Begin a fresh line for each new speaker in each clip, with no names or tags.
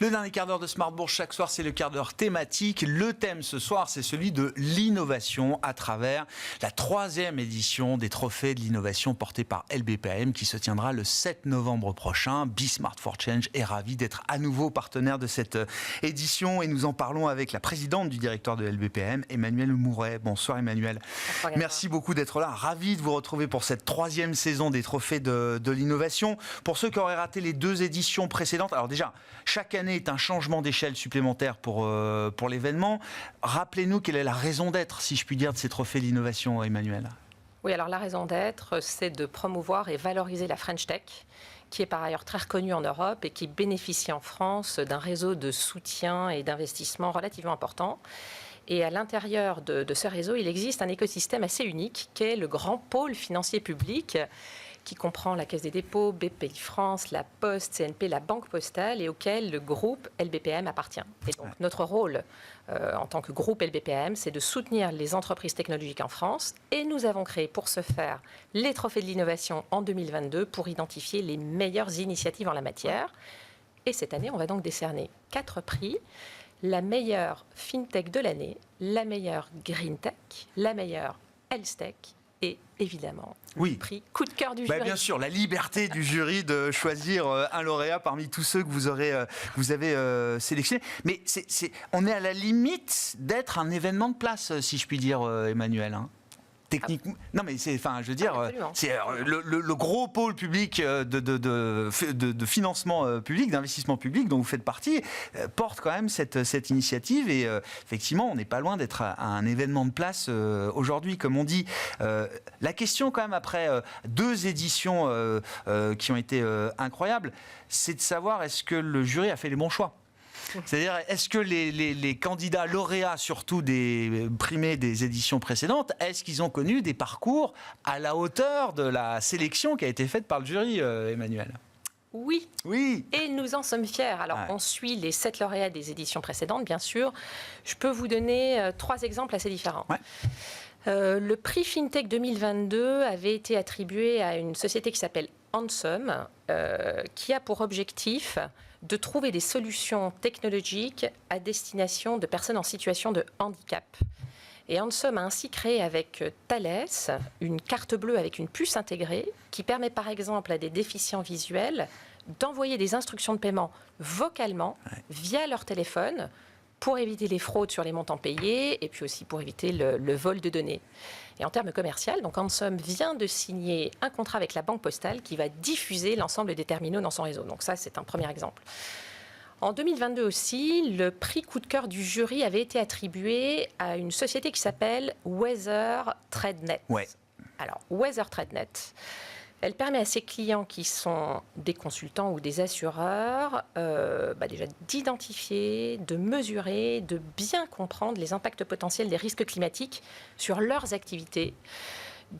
Le dernier quart d'heure de Smart Bourse, chaque soir, c'est le quart d'heure thématique. Le thème ce soir, c'est celui de l'innovation à travers la 3e édition des Trophées de l'innovation portée par LBPM qui se tiendra le 7 novembre prochain. Be Smart for Change est ravi d'être à nouveau partenaire de cette édition et nous en parlons avec la présidente du directoire de LBPM, Emmanuelle Mouret. Bonsoir Emmanuelle.
Bonsoir,
merci beaucoup d'être là. Ravi de vous retrouver pour cette 3e saison des Trophées de l'innovation. Pour ceux qui auraient raté les 2 éditions précédentes, alors déjà, chaque année est un changement d'échelle supplémentaire pour l'événement. Rappelez-nous quelle est la raison d'être, si je puis dire, de ces trophées d'innovation, Emmanuelle.
Oui, alors la raison d'être, c'est de promouvoir et valoriser la French Tech, qui est par ailleurs très reconnue en Europe et qui bénéficie en France d'un réseau de soutien et d'investissement relativement important. Et à l'intérieur de ce réseau, il existe un écosystème assez unique, qui est le grand pôle financier public, qui comprend la Caisse des dépôts, BPI France, la Poste, CNP, la Banque Postale, et auquel le groupe LBPM appartient. Et donc, notre rôle en tant que groupe LBPM, c'est de soutenir les entreprises technologiques en France. Et nous avons créé pour ce faire les Trophées de l'innovation en 2022 pour identifier les meilleures initiatives en la matière. Et cette année, on va donc décerner 4 prix. La meilleure FinTech de l'année, la meilleure Green Tech, la meilleure Health Tech et évidemment le prix coup de cœur du jury.
Bien sûr, la liberté du jury de choisir un lauréat parmi tous ceux que vous avez sélectionnés. Mais on est à la limite d'être un événement de place, si je puis dire, Emmanuelle. Hein. Techniquement, non mais c'est le gros pôle public de financement public, d'investissement public dont vous faites partie, porte quand même cette initiative et effectivement on n'est pas loin d'être à un événement de place aujourd'hui, comme on dit. La question quand même après 2 éditions qui ont été incroyables, c'est de savoir est-ce que le jury a fait les bons choix. C'est-à-dire, est-ce que les candidats lauréats, surtout des primés des éditions précédentes, est-ce qu'ils ont connu des parcours à la hauteur de la sélection qui a été faite par le jury, Emmanuelle ?
Oui. Et nous en sommes fiers. Alors, on suit les 7 lauréats des éditions précédentes, bien sûr. Je peux vous donner 3 exemples assez différents. Le prix FinTech 2022 avait été attribué à une société qui s'appelle Ansem, qui a pour objectif de trouver des solutions technologiques à destination de personnes en situation de handicap. Et Ansem a ainsi créé avec Thales une carte bleue avec une puce intégrée qui permet par exemple à des déficients visuels d'envoyer des instructions de paiement vocalement via leur téléphone pour éviter les fraudes sur les montants payés et puis aussi pour éviter le vol de données. Et en termes commerciaux, donc Ansem vient de signer un contrat avec la Banque Postale qui va diffuser l'ensemble des terminaux dans son réseau. Donc ça, c'est un premier exemple. En 2022 aussi, le prix coup de cœur du jury avait été attribué à une société qui s'appelle Weather TradeNet. Alors, Weather TradeNet, elle permet à ses clients qui sont des consultants ou des assureurs déjà d'identifier, de mesurer, de bien comprendre les impacts potentiels des risques climatiques sur leurs activités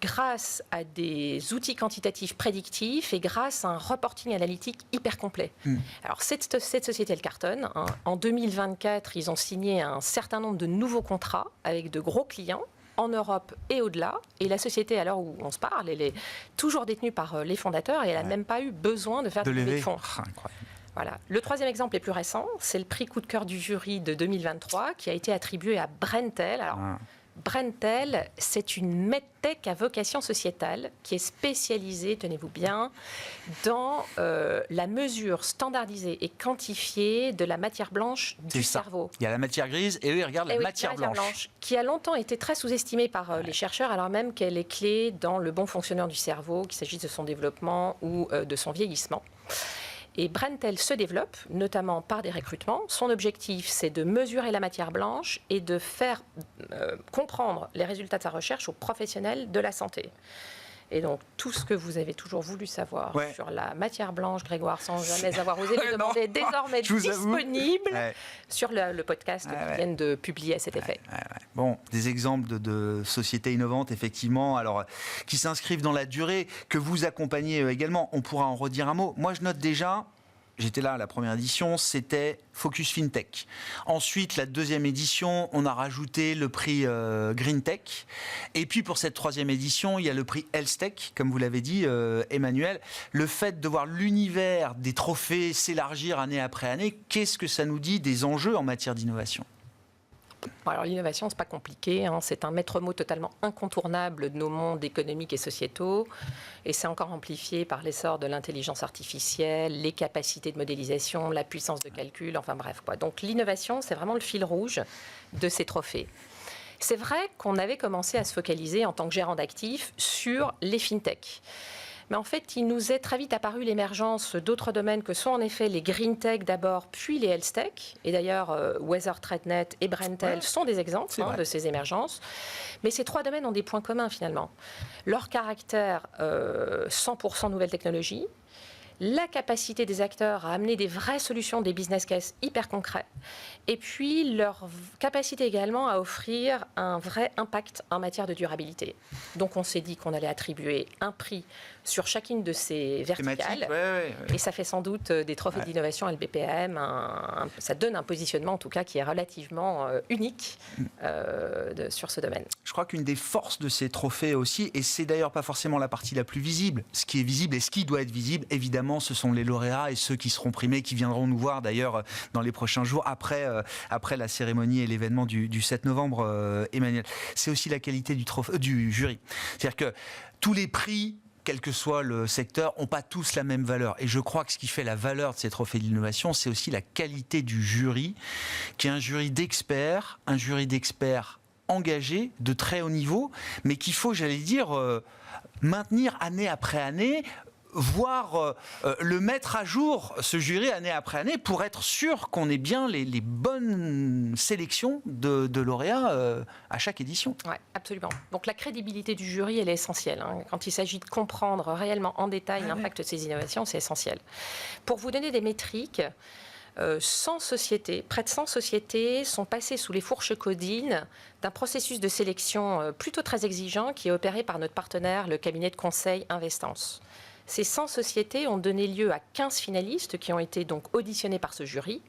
grâce à des outils quantitatifs prédictifs et grâce à un reporting analytique hyper complet. Alors cette société, elle cartonne. En 2024, ils ont signé un certain nombre de nouveaux contrats avec de gros clients en Europe et au-delà. Et la société, à l'heure où on se parle, elle est toujours détenue par les fondateurs et elle n'a même pas eu besoin de faire de levée de fonds.
Incroyable.
Voilà. Le 3e exemple est plus récent, c'est le prix coup de cœur du jury de 2023 qui a été attribué à Brentel. Alors, Brentel, c'est une medtech à vocation sociétale qui est spécialisée, tenez-vous bien, dans la mesure standardisée et quantifiée de la matière blanche du cerveau.
Il y a la matière grise et eux, ils regardent la matière blanche.
Qui a longtemps été très sous-estimée par les chercheurs, alors même qu'elle est clé dans le bon fonctionnement du cerveau, qu'il s'agisse de son développement ou de son vieillissement. Et Brentel se développe, notamment par des recrutements. Son objectif, c'est de mesurer la matière blanche et de faire comprendre les résultats de sa recherche aux professionnels de la santé. Et donc, tout ce que vous avez toujours voulu savoir sur la matière blanche, Grégoire, sans jamais avoir osé le demander, est désormais disponible sur le podcast qu'ils viennent de publier à cet effet.
Bon, des exemples de sociétés innovantes, effectivement, alors, qui s'inscrivent dans la durée, que vous accompagnez également. On pourra en redire un mot. Moi, je note déjà j'étais là à la première édition, c'était Focus FinTech. Ensuite, la deuxième édition, on a rajouté le prix Green Tech. Et puis pour cette troisième édition, il y a le prix Health Tech, comme vous l'avez dit, Emmanuel. Le fait de voir l'univers des trophées s'élargir année après année, qu'est-ce que ça nous dit des enjeux en matière d'innovation ?
Alors l'innovation, c'est pas compliqué, hein. C'est un maître mot totalement incontournable de nos mondes économiques et sociétaux, et c'est encore amplifié par l'essor de l'intelligence artificielle, les capacités de modélisation, la puissance de calcul, enfin bref quoi. Donc l'innovation, c'est vraiment le fil rouge de ces trophées. C'est vrai qu'on avait commencé à se focaliser en tant que gérant d'actifs sur les fintech. Mais en fait, il nous est très vite apparu l'émergence d'autres domaines que sont en effet les green tech d'abord, puis les health tech. Et d'ailleurs, Weather, TradeNet et Brentel sont des exemples de ces émergences. Mais ces trois domaines ont des points communs finalement. Leur caractère 100% nouvelle technologie, la capacité des acteurs à amener des vraies solutions, des business cases hyper concrets, et puis leur capacité également à offrir un vrai impact en matière de durabilité. Donc on s'est dit qu'on allait attribuer un prix sur chacune de ces verticales, et ça fait sans doute des trophées d'innovation LBPM, ça donne un positionnement en tout cas qui est relativement unique sur ce domaine.
Je crois qu'une des forces de ces trophées aussi, et c'est d'ailleurs pas forcément la partie la plus visible, ce qui est visible et ce qui doit être visible, évidemment, ce sont les lauréats et ceux qui seront primés, qui viendront nous voir d'ailleurs dans les prochains jours après la cérémonie et l'événement du 7 novembre, Emmanuel. C'est aussi la qualité du jury. C'est-à-dire que tous les prix, quel que soit le secteur, n'ont pas tous la même valeur. Et je crois que ce qui fait la valeur de ces trophées d'innovation, c'est aussi la qualité du jury, qui est un jury d'experts engagés, de très haut niveau, mais qu'il faut, j'allais dire, maintenir année après année, voire le mettre à jour, ce jury, année après année, pour être sûr qu'on ait bien les bonnes sélections de lauréats à chaque édition.
Oui, absolument. Donc la crédibilité du jury, elle est essentielle. Hein. Quand il s'agit de comprendre réellement en détail l'impact de ces innovations, c'est essentiel. Pour vous donner des métriques, 100 sociétés, près de 100 sociétés sont passées sous les fourches codines d'un processus de sélection plutôt très exigeant qui est opéré par notre partenaire, le cabinet de conseil Investance. Ces 100 sociétés ont donné lieu à 15 finalistes qui ont été donc auditionnés par ce jury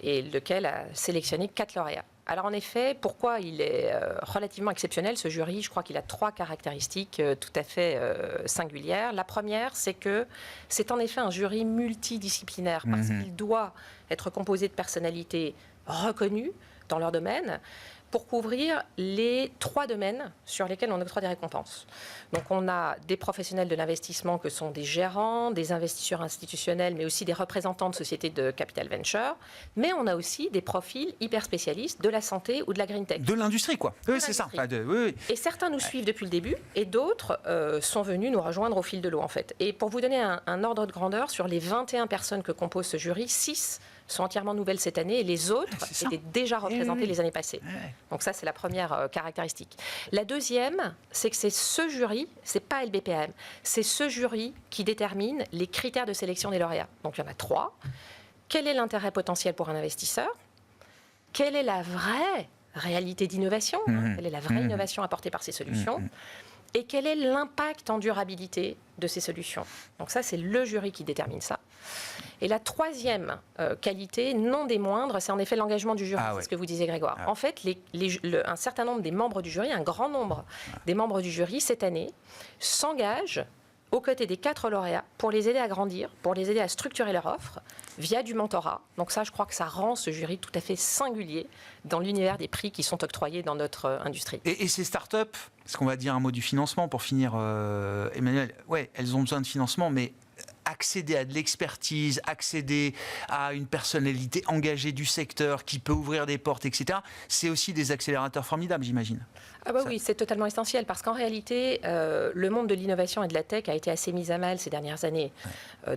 et lequel a sélectionné 4 lauréats. Alors en effet, pourquoi il est relativement exceptionnel ce jury ? Je crois qu'il a 3 caractéristiques tout à fait singulières. La première, c'est que c'est en effet un jury multidisciplinaire parce qu'il doit être composé de personnalités reconnues dans leur domaine pour couvrir les 3 domaines sur lesquels on octroie des récompenses. Donc on a des professionnels de l'investissement que sont des gérants, des investisseurs institutionnels, mais aussi des représentants de sociétés de capital venture, mais on a aussi des profils hyper spécialistes de la santé ou de la green tech.
De l'industrie, quoi. Oui, c'est ça. Oui.
Et certains nous suivent depuis le début, et d'autres sont venus nous rejoindre au fil de l'eau, en fait. Et pour vous donner un ordre de grandeur, sur les 21 personnes que compose ce jury, 6 sont entièrement nouvelles cette année et les autres étaient déjà représentées les années passées. Donc ça, c'est la première caractéristique. La deuxième, c'est que c'est ce jury, c'est pas LBPM, c'est ce jury qui détermine les critères de sélection des lauréats. Donc il y en a 3. Quel est l'intérêt potentiel pour un investisseur ? Quelle est la vraie réalité d'innovation ? Quelle est la vraie innovation apportée par ces solutions ? Et quel est l'impact en durabilité de ces solutions ? Donc ça, c'est le jury qui détermine ça. Et la troisième qualité, non des moindres, c'est en effet l'engagement du jury, c'est ce que vous disiez Grégoire. En fait, un certain nombre des membres du jury, un grand nombre des membres du jury, cette année, s'engagent aux côtés des 4 lauréats pour les aider à grandir, pour les aider à structurer leur offre via du mentorat. Donc ça, je crois que ça rend ce jury tout à fait singulier dans l'univers des prix qui sont octroyés dans notre industrie.
Et ces startups, est-ce qu'on va dire un mot du financement pour finir, Emmanuel ? Ouais, elles ont besoin de financement, mais accéder à de l'expertise, accéder à une personnalité engagée du secteur qui peut ouvrir des portes, etc., c'est aussi des accélérateurs formidables, j'imagine.
Ah bah oui, c'est totalement essentiel parce qu'en réalité, le monde de l'innovation et de la tech a été assez mis à mal ces dernières années.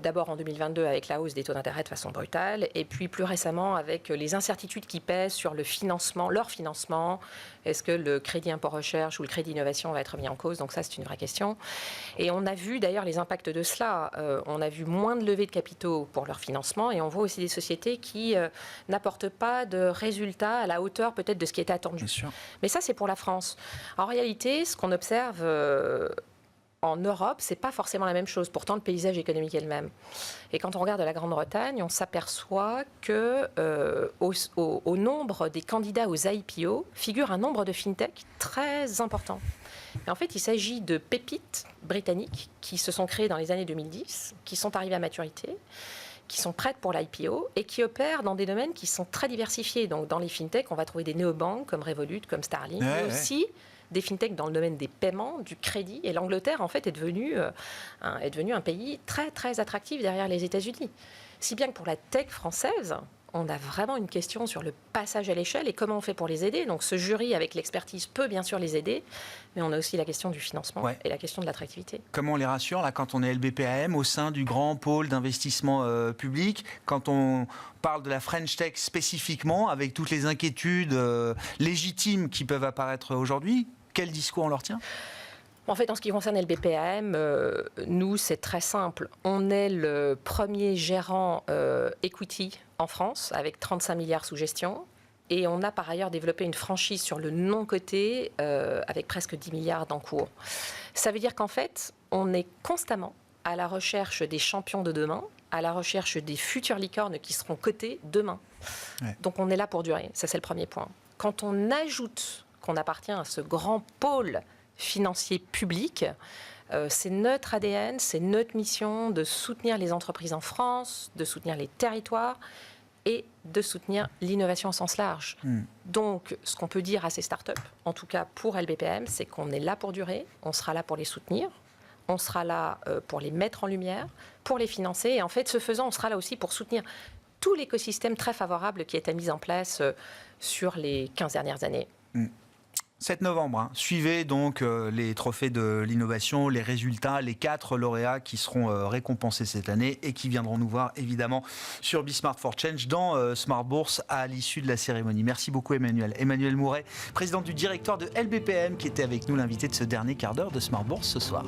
D'abord en 2022 avec la hausse des taux d'intérêt de façon brutale et puis plus récemment avec les incertitudes qui pèsent sur le financement, leur financement. Est-ce que le crédit impôt recherche ou le crédit innovation va être mis en cause ? Donc ça, c'est une vraie question. Et on a vu d'ailleurs les impacts de cela. On a vu moins de levées de capitaux pour leur financement et on voit aussi des sociétés qui n'apportent pas de résultats à la hauteur peut-être de ce qui était attendu.
Bien sûr.
Mais ça, c'est pour la France. En réalité, ce qu'on observe en Europe, ce n'est pas forcément la même chose. Pourtant, le paysage économique est le même. Et quand on regarde la Grande-Bretagne, on s'aperçoit que au nombre des candidats aux IPO figure un nombre de fintech très important. Et en fait, il s'agit de pépites britanniques qui se sont créées dans les années 2010, qui sont arrivées à maturité, qui sont prêtes pour l'IPO et qui opèrent dans des domaines qui sont très diversifiés. Donc, dans les fintech, on va trouver des néobanques comme Revolut, comme Starling, mais aussi des fintech dans le domaine des paiements, du crédit. Et l'Angleterre, en fait, est devenue un pays très, très attractif derrière les États-Unis. Si bien que pour la tech française, on a vraiment une question sur le passage à l'échelle et comment on fait pour les aider. Donc ce jury avec l'expertise peut bien sûr les aider, mais on a aussi la question du financement et la question de l'attractivité.
Comment on les rassure là, quand on est LBPAM au sein du grand pôle d'investissement public, quand on parle de la French Tech spécifiquement, avec toutes les inquiétudes légitimes qui peuvent apparaître aujourd'hui, quel discours on leur tient ?
En fait, en ce qui concerne LBPAM, nous, c'est très simple. On est le premier gérant equity en France, avec 35 milliards sous gestion. Et on a par ailleurs développé une franchise sur le non-coté, avec presque 10 milliards d'encours. Ça veut dire qu'en fait, on est constamment à la recherche des champions de demain, à la recherche des futures licornes qui seront cotées demain. Ouais. Donc on est là pour durer. Ça, c'est le premier point. Quand on ajoute qu'on appartient à ce grand pôle financier public, c'est notre ADN, c'est notre mission de soutenir les entreprises en France, de soutenir les territoires et de soutenir l'innovation au sens large. Donc, ce qu'on peut dire à ces startups, en tout cas pour LBPM, c'est qu'on est là pour durer, on sera là pour les soutenir, on sera là pour les mettre en lumière, pour les financer, et en fait, ce faisant, on sera là aussi pour soutenir tout l'écosystème très favorable qui a été mis en place sur les 15 dernières années.
7 novembre, suivez donc les trophées de l'innovation, les résultats, les 4 lauréats qui seront récompensés cette année et qui viendront nous voir évidemment sur Be-Smart for Change dans Smart Bourse à l'issue de la cérémonie. Merci beaucoup Emmanuel. Emmanuel Mouret, président du directoire de LBPM, qui était avec nous, l'invité de ce dernier quart d'heure de Smart Bourse ce soir.